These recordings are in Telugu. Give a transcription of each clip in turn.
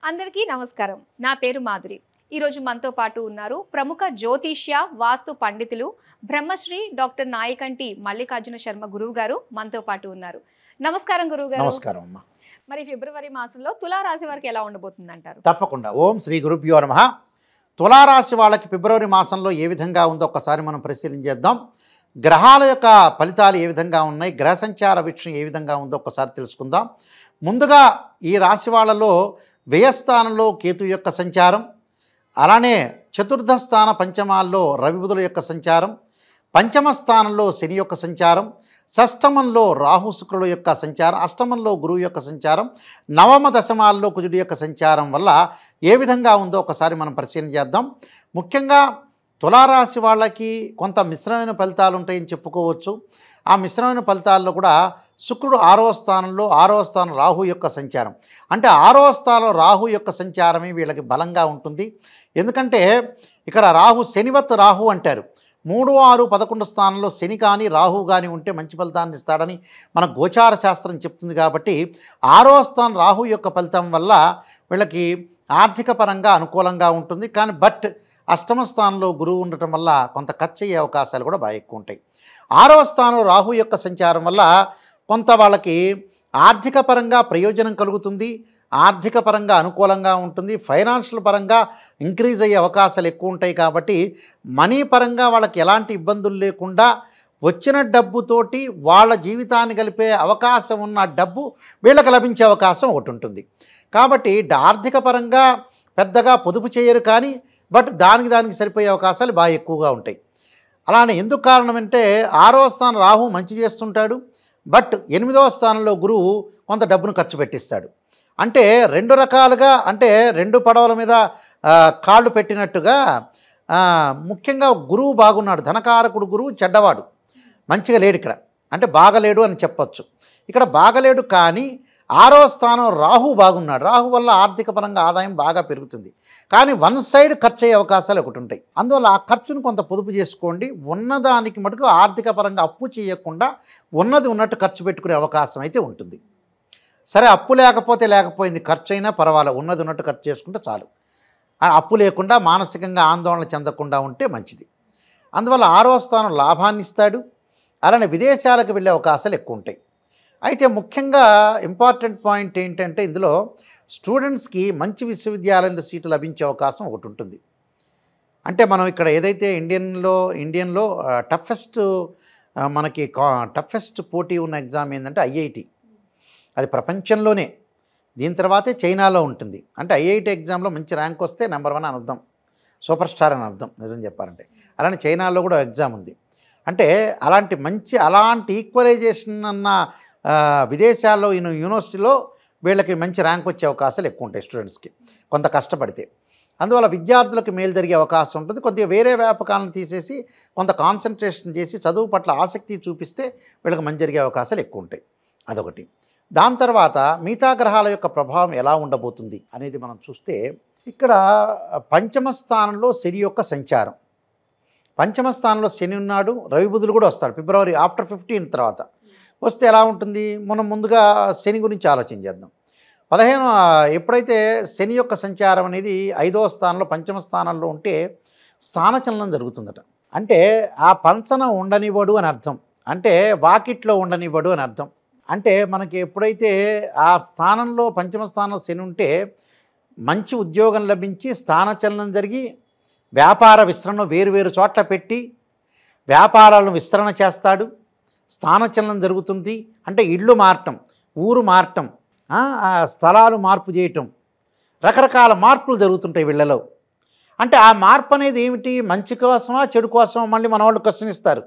అందరికీ నమస్కారం. నా పేరు మాధురి. ఈరోజు మనతో పాటు ఉన్నారు ప్రముఖ జ్యోతిష్య వాస్తు పండితులు బ్రహ్మశ్రీ డాక్టర్ నాయకంటి మల్లికార్జున శర్మ గురువు గారు మనతో పాటు ఉన్నారు. నమస్కారం గురువు గారు. నమస్కారం అమ్మా. మరి ఫిబ్రవరి మాసంలో తులారాశి వారికి ఎలా ఉండబోతుంది అంటారు? తప్పకుండా. ఓం శ్రీ గురుభ్యో నమః. తులారాశి వాళ్ళకి ఫిబ్రవరి మాసంలో ఏ విధంగా ఉందో ఒక్కసారి మనం పరిశీలించేద్దాం. గ్రహాల యొక్క ఫలితాలు ఏ విధంగా ఉన్నాయి, గ్రహ సంచార విషయం ఏ విధంగా ఉందో ఒక్కసారి తెలుసుకుందాం. ముందుగా ఈ రాశి వాళ్ళలో వ్యయస్థానంలో కేతు యొక్క సంచారం, అలానే చతుర్థ స్థాన పంచమాల్లో రవి బుధుల యొక్క సంచారం, పంచమ స్థానంలో శని యొక్క సంచారం, షష్టమంలో రాహు శుక్రుల యొక్క సంచారం, అష్టమంలో గురువు యొక్క సంచారం, నవమ దశమాల్లో కుజుడి యొక్క సంచారం వల్ల ఏ విధంగా ఉందో ఒకసారి మనం పరిశీలన చేద్దాం. ముఖ్యంగా తులారాశి వాళ్ళకి కొంత మిశ్రమైన ఫలితాలు ఉంటాయని చెప్పుకోవచ్చు. ఆ మిశ్రమైన ఫలితాల్లో కూడా శుక్రుడు 6వ స్థానంలో, 6వ స్థానం రాహు యొక్క సంచారం, అంటే 6వ స్థానంలో రాహు యొక్క సంచారమే వీళ్ళకి బలంగా ఉంటుంది. ఎందుకంటే ఇక్కడ రాహు శనివత్ రాహు అంటారు. 3, 6, 11 స్థానంలో శని కానీ రాహు కానీ ఉంటే మంచి ఫలితాన్ని ఇస్తాడని మన గోచార శాస్త్రం చెప్తుంది. కాబట్టి 6వ స్థానం రాహు యొక్క ఫలితం వల్ల వీళ్ళకి ఆర్థిక పరంగా అనుకూలంగా ఉంటుంది. కానీ అష్టమ స్థానంలో గురువు ఉండటం వల్ల కొంత ఖర్చు అయ్యే అవకాశాలు కూడా బాగా ఎక్కువ ఉంటాయి. 6వ స్థానంలో రాహు యొక్క సంచారం వల్ల కొంత వాళ్ళకి ఆర్థిక పరంగా ప్రయోజనం కలుగుతుంది, ఆర్థిక పరంగా అనుకూలంగా ఉంటుంది, ఫైనాన్షియల్ పరంగా ఇంక్రీజ్ అయ్యే అవకాశాలు ఎక్కువ ఉంటాయి. కాబట్టి మనీ పరంగా వాళ్ళకి ఎలాంటి ఇబ్బందులు లేకుండా వచ్చిన డబ్బుతోటి వాళ్ళ జీవితాన్ని గలిపే అవకాశం ఉన్న డబ్బు వీళ్ళకి లభించే అవకాశం ఒకటి ఉంటుంది. కాబట్టి ఆర్థిక పరంగా పెద్దగా పొదుపు చేయరు, కానీ దానికి సరిపోయే అవకాశాలు బాగా ఎక్కువగా ఉంటాయి. అలానే ఎందుకు కారణం అంటే 6వ స్థానం రాహు మంచి చేస్తుంటాడు, 8వ స్థానంలో గురువు కొంత డబ్బును ఖర్చు పెట్టిస్తాడు. అంటే రెండు రకాలుగా, అంటే రెండు పడవల మీద కాళ్ళు పెట్టినట్టుగా ముఖ్యంగా గురువు బాగున్నాడు. ధనకారకుడు గురువు చెడ్డవాడు, మంచిగా లేడు ఇక్కడ, అంటే బాగలేడు అని చెప్పచ్చు. ఇక్కడ బాగలేడు, కానీ 6వ స్థానం రాహు బాగున్నాడు. రాహు వల్ల ఆర్థిక పరంగా ఆదాయం బాగా పెరుగుతుంది, కానీ వన్ సైడ్ ఖర్చు అయ్యే అవకాశాలు ఒకటి ఉంటాయి. అందువల్ల ఆ ఖర్చును కొంత పొదుపు చేసుకోండి. ఉన్నదానికి మటుకు ఆర్థిక పరంగా అప్పు చేయకుండా ఉన్నది ఉన్నట్టు ఖర్చు పెట్టుకునే అవకాశం అయితే ఉంటుంది. సరే, అప్పు లేకపోయింది, ఖర్చు అయినా పర్వాలేదు, ఉన్నది ఉన్నట్టు ఖర్చు చేసుకుంటే చాలు. అప్పు లేకుండా మానసికంగా ఆందోళన చెందకుండా ఉంటే మంచిది. అందువల్ల 6వ స్థానం లాభాన్ని ఇస్తాడు. అలానే విదేశాలకు వెళ్ళే అవకాశాలు ఎక్కువ ఉంటాయి. అయితే ముఖ్యంగా ఇంపార్టెంట్ పాయింట్ ఏంటంటే ఇందులో స్టూడెంట్స్కి మంచి విశ్వవిద్యాలయంలో సీటు లభించే అవకాశం ఒకటి ఉంటుంది. అంటే మనం ఇక్కడ ఏదైతే ఇండియన్లో టఫెస్ట్ పోటీ ఉన్న ఎగ్జామ్ ఏంటంటే ఐఐటి. అది ప్రపంచంలోనే, దీని తర్వాతే చైనాలో ఉంటుంది. అంటే ఐఐటి ఎగ్జామ్లో మంచి ర్యాంక్ వస్తే నెంబర్ 1 అని అర్థం, సూపర్ స్టార్ అని అర్థం నిజం చెప్పాలంటే. అలానే చైనాలో కూడా ఎగ్జామ్ ఉంది. అంటే అలాంటి ఈక్వలైజేషన్ అన్న విదేశాల్లో యూనివర్సిటీలో వీళ్ళకి మంచి ర్యాంక్ వచ్చే అవకాశాలు ఎక్కువ ఉంటాయి స్టూడెంట్స్కి, కొంత కష్టపడితే. అందువల్ల విద్యార్థులకు మేలు జరిగే అవకాశం ఉంటుంది. కొద్దిగా వేరే వ్యాపకాలను తీసేసి కొంత కాన్సన్ట్రేషన్ చేసి చదువు పట్ల ఆసక్తి చూపిస్తే వీళ్ళకి మంచి జరిగే అవకాశాలు ఎక్కువ ఉంటాయి. అదొకటి. దాని తర్వాత మిగతా గ్రహాల యొక్క ప్రభావం ఎలా ఉండబోతుంది అనేది మనం చూస్తే, ఇక్కడ పంచమ స్థానంలో శని యొక్క సంచారం. పంచమ స్థానంలో శని ఉన్నాడు, రవి బుధులు కూడా వస్తాడు ఫిబ్రవరి ఆఫ్టర్ 15 తర్వాత వస్తే ఎలా ఉంటుంది. మనం ముందుగా శని గురించి ఆలోచన చేద్దాం. ఎప్పుడైతే శని యొక్క సంచారం అనేది 5వ స్థానంలో పంచమ స్థానంలో ఉంటే స్థానచలనం జరుగుతుందట. అంటే ఆ పంచన ఉండనివ్వడు అని అర్థం, అంటే వాకిట్లో ఉండనివ్వడు అని అర్థం. అంటే మనకి ఎప్పుడైతే ఆ స్థానంలో పంచమ స్థానంలో శని ఉంటే మంచి ఉద్యోగం లభించి స్థానచలనం జరిగి వ్యాపార విస్తరణ వేరు చోట్ల పెట్టి వ్యాపారాలను విస్తరణ చేస్తాడు. స్థానచలనం జరుగుతుంది, అంటే ఇళ్ళు మారటం, ఊరు మారటం, స్థలాలు మార్పు చేయటం, రకరకాల మార్పులు జరుగుతుంటాయి వీళ్ళలో. అంటే ఆ మార్పు అనేది ఏమిటి, మంచి కోసమా చెడు కోసమా మళ్ళీ మన వాళ్ళు ప్రశ్నిస్తారు.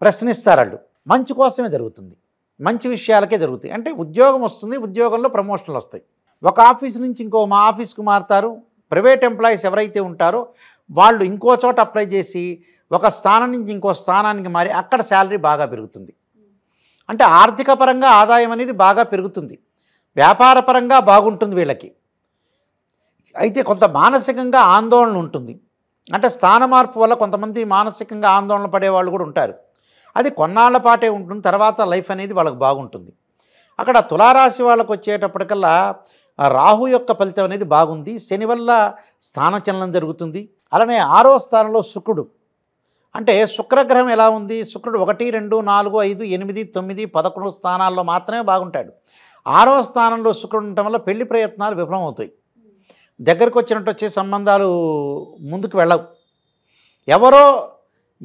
వాళ్ళు మంచి కోసమే జరుగుతుంది, మంచి విషయాలకే జరుగుతాయి. అంటే ఉద్యోగం వస్తుంది, ఉద్యోగంలో ప్రమోషన్లు వస్తాయి. ఒక ఆఫీస్ నుంచి మా ఆఫీస్కు మారుతారు. ప్రైవేట్ ఎంప్లాయీస్ ఎవరైతే ఉంటారో వాళ్ళు ఇంకో చోట అప్లై చేసి ఒక స్థానం నుంచి ఇంకో స్థానానికి మారి అక్కడ శాలరీ బాగా పెరుగుతుంది. అంటే ఆర్థిక పరంగా ఆదాయం అనేది బాగా పెరుగుతుంది, వ్యాపార పరంగా బాగుంటుంది వీళ్ళకి. అయితే కొంత మానసికంగా ఆందోళన ఉంటుంది. అంటే స్థాన మార్పు వల్ల కొంతమంది మానసికంగా ఆందోళన పడేవాళ్ళు కూడా ఉంటారు. అది కొన్నాళ్ల పాటే ఉంటుంది, తర్వాత లైఫ్ అనేది వాళ్ళకి బాగుంటుంది. అక్కడ తులారాశి వాళ్ళకు వచ్చేటప్పటికల్లా ఆ రాహు యొక్క ఫలితం అనేది బాగుంది. శని వల్ల స్థానచలనం జరుగుతుంది. అలానే 6వ స్థానంలో శుక్రుడు, అంటే శుక్రగ్రహం ఎలా ఉంది? శుక్రుడు 1, 2, 4, 5, 8, 9, 11 స్థానాల్లో మాత్రమే బాగుంటాడు. 6వ స్థానంలో శుక్రుడు ఉండటం వల్ల పెళ్లి ప్రయత్నాలు విఫలమవుతాయి. దగ్గరకు వచ్చినట్టు వచ్చే సంబంధాలు ముందుకు వెళ్ళవు.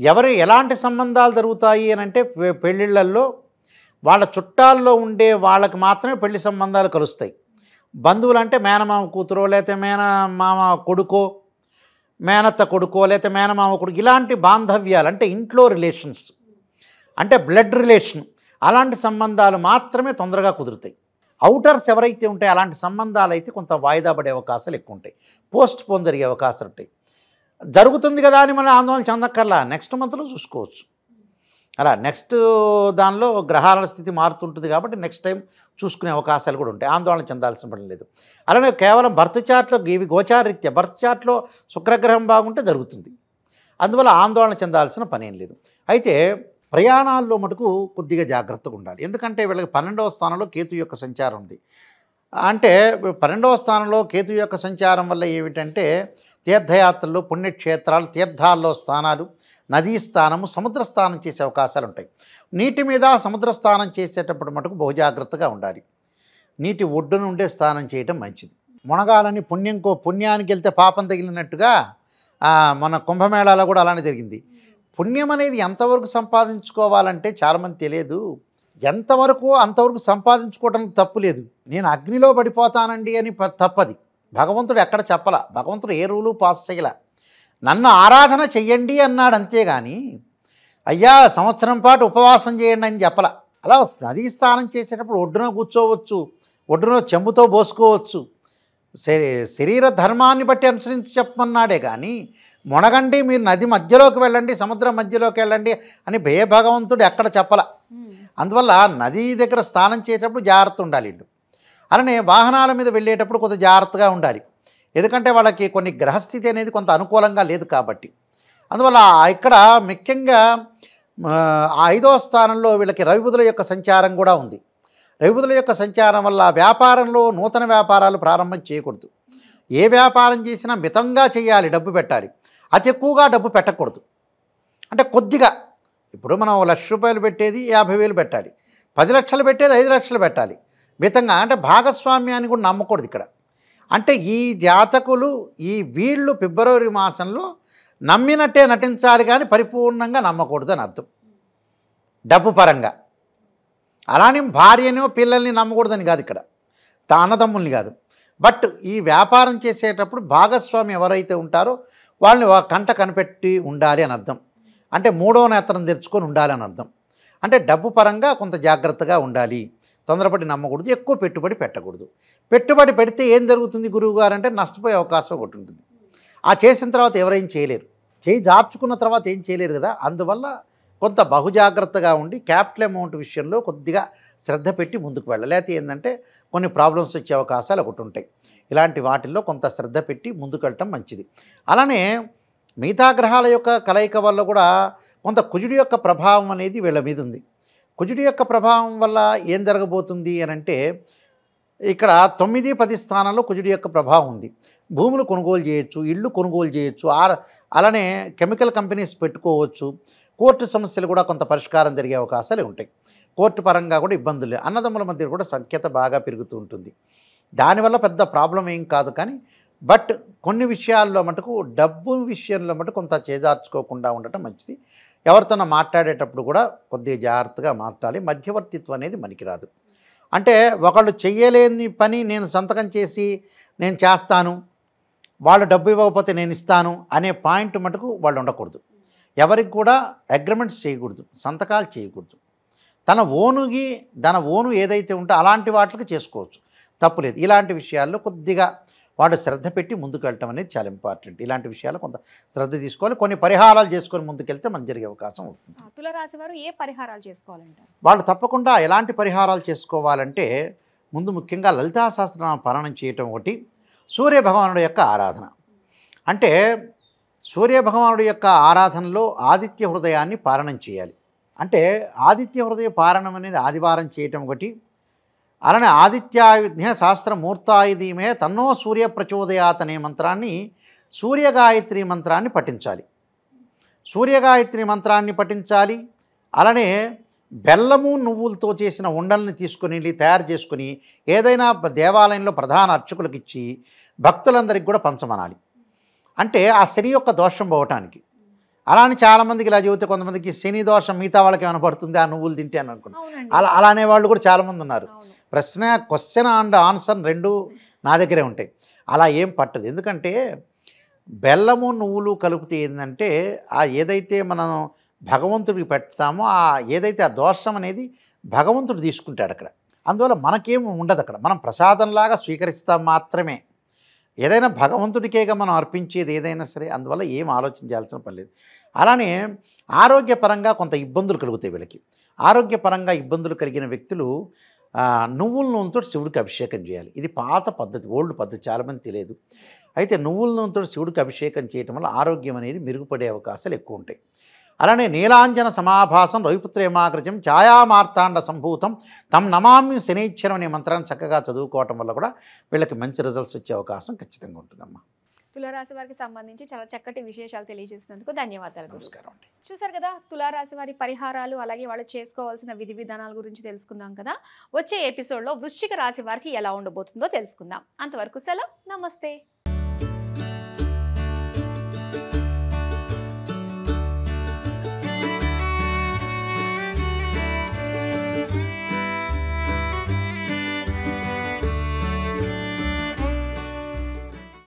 ఎవరు ఎలాంటి సంబంధాలు జరుగుతాయి అని అంటే పెళ్ళిళ్ళల్లో వాళ్ళ చుట్టాల్లో ఉండే వాళ్ళకి మాత్రమే పెళ్లి సంబంధాలు కలుస్తాయి. బంధువులు అంటే మేనమామ కూతురో, లేకపోతే మేనమామ కొడుకో, మేనత్త కొడుకో, లేకపోతే మేనమామ కొడుకు, ఇలాంటి బాంధవ్యాలు అంటే ఇంట్లో రిలేషన్స్, అంటే బ్లడ్ రిలేషన్, అలాంటి సంబంధాలు మాత్రమే తొందరగా కుదురుతాయి. అవుటర్స్ ఎవరైతే ఉంటాయో అలాంటి సంబంధాలు అయితే కొంత వాయిదా పడే అవకాశాలు ఎక్కువ ఉంటాయి. పోస్ట్ పోన్ జరిగే అవకాశాలు ఉంటాయి. జరుగుతుంది కదా అని మనం ఆందోళన చెందక్కర్లా, నెక్స్ట్ మంత్లో చూసుకోవచ్చు. అలా నెక్స్ట్ దానిలో గ్రహాల స్థితి మారుతుంటుంది కాబట్టి నెక్స్ట్ టైం చూసుకునే అవకాశాలు కూడా ఉంటాయి. ఆందోళన చెందాల్సిన పని లేదు. అలానే కేవలం బర్త్ చార్ట్లో ఇవి గోచారీత్యా బర్త్ చార్ట్లో శుక్రగ్రహం బాగుంటే జరుగుతుంది. అందువల్ల ఆందోళన చెందాల్సిన పని ఏం లేదు. అయితే ప్రయాణాల్లో మటుకు కొద్దిగా జాగ్రత్తగా ఉండాలి. ఎందుకంటే వీళ్ళకి 12వ స్థానంలో కేతు యొక్క సంచారం ఉంది. అంటే 12వ స్థానంలో కేతు యొక్క సంచారం వల్ల ఏమిటంటే తీర్థయాత్రలు, పుణ్యక్షేత్రాలు, తీర్థాల్లో స్థానాలు, నదీ స్థానము, సముద్ర స్నానం చేసే అవకాశాలు ఉంటాయి. నీటి మీద సముద్ర స్నానం చేసేటప్పుడు మటుకు బహు జాగ్రత్తగా ఉండాలి. నీటి ఒడ్డున ఉండే స్నానం చేయటం మంచిది. మునగాలని పుణ్యానికి వెళ్తే పాపం తగిలినట్టుగా మన కుంభమేళాలో కూడా అలానే జరిగింది. పుణ్యం అనేది ఎంతవరకు సంపాదించుకోవాలంటే చాలామంది తెలియదు. ఎంతవరకు అంతవరకు సంపాదించుకోవడం తప్పు లేదు. నేను అగ్నిలో పడిపోతానండి అని తప్పది. భగవంతుడు ఎక్కడ చెప్పలా, భగవంతుడు ఏ రూలు పాస్ చేయలా. నన్ను ఆరాధన చెయ్యండి అన్నాడు, అంతేగాని అయ్యా సంవత్సరం పాటు ఉపవాసం చేయండి అని చెప్పలా. అలా నదీ స్నానం చేసేటప్పుడు ఒడ్డున కూర్చోవచ్చు, ఒడ్డున చెంబుతో పోసుకోవచ్చు. శరీర ధర్మాన్ని బట్టి అనుసరించి చెప్పమన్నాడే కానీ మునగండి, మీరు నది మధ్యలోకి వెళ్ళండి, సముద్రం మధ్యలోకి వెళ్ళండి అని భగవంతుడు ఎక్కడ చెప్పలా. అందువల్ల నదీ దగ్గర స్నానం చేసేటప్పుడు జాగ్రత్త ఉండాలి. అలానే వాహనాల మీద వెళ్ళేటప్పుడు కొంత జాగ్రత్తగా ఉండాలి. ఎందుకంటే వాళ్ళకి కొన్ని గ్రహస్థితి అనేది కొంత అనుకూలంగా లేదు కాబట్టి. అందువల్ల ఇక్కడ ముఖ్యంగా 5వ స్థానంలో వీళ్ళకి రవిబుధుల యొక్క సంచారం కూడా ఉంది. రవిబుధుల యొక్క సంచారం వల్ల వ్యాపారంలో నూతన వ్యాపారాలు ప్రారంభం చేయకూడదు. ఏ వ్యాపారం చేసినా మితంగా చేయాలి, డబ్బు పెట్టాలి. అతి ఎక్కువగా డబ్బు పెట్టకూడదు. అంటే కొద్దిగా, ఇప్పుడు మనం 1,00,000 రూపాయలు పెట్టేది 50,000 పెట్టాలి, 10 లక్షలు పెట్టేది 5 లక్షలు పెట్టాలి. మితంగా అంటే భాగస్వామ్యాన్ని కూడా నమ్మకూడదు ఇక్కడ. అంటే ఈ జాతకులు వీళ్ళు ఫిబ్రవరి మాసంలో నమ్మినట్టే నటించాలి కానీ పరిపూర్ణంగా నమ్మకూడదు అని అర్థం డబ్బు పరంగా. అలానే భార్యను పిల్లల్ని నమ్మకూడదని కాదు ఇక్కడ, అన్నదమ్ముల్ని కాదు. బట్ ఈ వ్యాపారం చేసేటప్పుడు భాగస్వామి ఎవరైతే ఉంటారో వాళ్ళని కంట కనిపెట్టి ఉండాలి అని అర్థం. అంటే 3వ నేత్రం తెరుచుకొని ఉండాలి అని అర్థం. అంటే డబ్బు పరంగా కొంత జాగ్రత్తగా ఉండాలి, తొందరపడి నమ్మకూడదు, ఎక్కువ పెట్టుబడి పెట్టకూడదు. పెట్టుబడి పెడితే ఏం జరుగుతుంది గురువుగారు అంటే నష్టపోయే అవకాశం ఒకటి ఉంటుంది. ఆ చేసిన తర్వాత ఎవరేం చేయలేరు, చేయి జార్చుకున్న తర్వాత ఏం చేయలేరు కదా. అందువల్ల కొంత బహుజాగ్రత్తగా ఉండి క్యాపిటల్ అమౌంట్ విషయంలో కొద్దిగా శ్రద్ధ పెట్టి ముందుకు వెళ్ళాలి. లేకపోతే ఏంటంటే కొన్ని ప్రాబ్లమ్స్ వచ్చే అవకాశాలు ఒకటి ఉంటాయి. ఇలాంటి వాటిల్లో కొంత శ్రద్ధ పెట్టి ముందుకు వెళ్ళటం మంచిది. అలానే మిగతా గ్రహాల యొక్క కలయిక వల్ల కూడా కొంత కుజుడి యొక్క ప్రభావం అనేది వీళ్ళ మీద ఉంది. కుజుడి యొక్క ప్రభావం వల్ల ఏం జరగబోతుంది అని అంటే ఇక్కడ 9, 10 స్థానాల్లో కుజుడి యొక్క ప్రభావం ఉంది. భూములు కొనుగోలు చేయొచ్చు, ఇళ్ళు కొనుగోలు చేయొచ్చు, అలానే కెమికల్ కంపెనీస్ పెట్టుకోవచ్చు. కోర్టు సమస్యలు కూడా కొంత పరిష్కారం జరిగే అవకాశాలు ఉంటాయి. కోర్టు పరంగా కూడా ఇబ్బందులు, అన్నదమ్ముల మధ్య కూడా సఖ్యత బాగా పెరుగుతూ ఉంటుంది. దానివల్ల పెద్ద ప్రాబ్లం ఏం కాదు. కానీ బట్ కొన్ని విషయాల్లో మటుకు డబ్బు విషయంలో మటుకు కొంత చేజార్చుకోకుండా ఉండటం మంచిది. ఎవరితోనో మాట్లాడేటప్పుడు కూడా కొద్దిగా జాగ్రత్తగా మాట్లాడాలి. మధ్యవర్తిత్వం అనేది మనకి రాదు. అంటే ఒకళ్ళు చెయ్యలేని పని నేను సంతకం చేసి నేను చేస్తాను, వాళ్ళు డబ్బు ఇవ్వకపోతే నేను ఇస్తాను అనే పాయింట్ మటుకు వాళ్ళు ఉండకూడదు. ఎవరికి కూడా అగ్రిమెంట్స్ చేయకూడదు, సంతకాలు చేయకూడదు. తన ఓను ఏదైతే ఉంటే అలాంటి వాటికి చేసుకోవచ్చు, తప్పులేదు. ఇలాంటి విషయాల్లో కొద్దిగా వాడు శ్రద్ధ పెట్టి ముందుకు వెళ్ళటం అనేది చాలా ఇంపార్టెంట్. ఇలాంటి విషయాలు కొంత శ్రద్ధ తీసుకోవాలి, కొన్ని పరిహారాలు చేసుకొని ముందుకెళ్తే మంచి జరిగే అవకాశం ఉంటుంది. తులారాశి వారు ఏ పరిహారాలు చేసుకోవాలంటారు? వాళ్ళు తప్పకుండా ఎలాంటి పరిహారాలు చేసుకోవాలంటే ముందు ముఖ్యంగా లలితా సహస్రనామ పారాయణం చేయటం ఒకటి, సూర్యభగవానుడి యొక్క ఆరాధన. అంటే సూర్యభగవానుడి యొక్క ఆరాధనలో ఆదిత్య హృదయాన్ని పారాయణం చేయాలి. అంటే ఆదిత్య హృదయ పారాయణం అనేది ఆదివారం చేయటం ఒకటి, అలానే ఆదిత్యాయుధ్య శాస్త్రమూర్తాయుధీమే తన్నో సూర్య ప్రచోదయాత్ అనే మంత్రాన్ని సూర్యగాయత్రి మంత్రాన్ని పఠించాలి. సూర్యగాయత్రి మంత్రాన్ని పఠించాలి. అలానే బెల్లము నువ్వులతో చేసిన ఉండల్ని తీసుకొని తయారు చేసుకుని ఏదైనా దేవాలయంలో ప్రధాన అర్చకులకు ఇచ్చి భక్తులందరికీ కూడా పంచమనాలి. అంటే ఆ శని యొక్క దోషం పోవటానికి. అలా అని చాలామందికి ఇలా చెబితే కొంతమందికి శని దోషం మిగతా వాళ్ళకి ఏమైనా పడుతుంది ఆ నువ్వులు తింటే అని అనుకుంటున్నాను. అలా అనేవాళ్ళు కూడా చాలామంది ఉన్నారు. క్వశ్చన్ అండ్ ఆన్సర్ రెండు నా దగ్గరే ఉంటాయి. అలా ఏం పట్టదు. ఎందుకంటే బెల్లము నువ్వులు కలిపితే ఏంటంటే ఆ ఏదైతే మనం భగవంతుడికి పెడతామో ఆ ఏదైతే ఆ దోషం అనేది భగవంతుడు తీసుకుంటాడు అక్కడ. అందువల్ల మనకేం ఉండదు అక్కడ. మనం ప్రసాదంలాగా స్వీకరిస్తాం మాత్రమే. ఏదైనా భగవంతుడికేగా మనం అర్పించేది ఏదైనా సరే. అందువల్ల ఏం ఆలోచించాల్సిన పని లేదు. అలానే ఆరోగ్యపరంగా కొంత ఇబ్బందులు కలుగుతాయి వీళ్ళకి. ఆరోగ్యపరంగా ఇబ్బందులు కలిగిన వ్యక్తులు నువ్వుల నూనెతో శివుడికి అభిషేకం చేయాలి. ఇది పాత పద్ధతి, ఓల్డ్ పద్ధతి, చాలామంది తెలియదు. అయితే నువ్వుల నూనెతో శివుడికి అభిషేకం చేయటం వల్ల ఆరోగ్యం అనేది మెరుగుపడే అవకాశాలు ఎక్కువ ఉంటాయి. అలానే నీలాంజన సమాభాసం రవిపుత్రేమాగ్రజం ఛాయామార్తాండ సంభూతం తం నమామి శనైశ్వరం అనే మంత్రాన్ని చక్కగా చదువుకోవటం వల్ల కూడా వీళ్ళకి మంచి రిజల్ట్స్ వచ్చే అవకాశం ఖచ్చితంగా ఉంటుందమ్మా. తులారాశి వారికి సంబంధించి చాలా చక్కటి విశేషాలు తెలియజేసినందుకు ధన్యవాదాలు. నమస్కారం అండి. చూసారు కదా, తులారాశి వారి పరిహారాలు అలాగే వాళ్ళు చేసుకోవాల్సిన విధి విధానాల గురించి తెలుసుకున్నాం కదా. వచ్చే ఎపిసోడ్లో వృశ్చిక రాశి వారికి ఎలా ఉండబోతుందో తెలుసుకుందాం. అంతవరకు సెలవు. నమస్తే.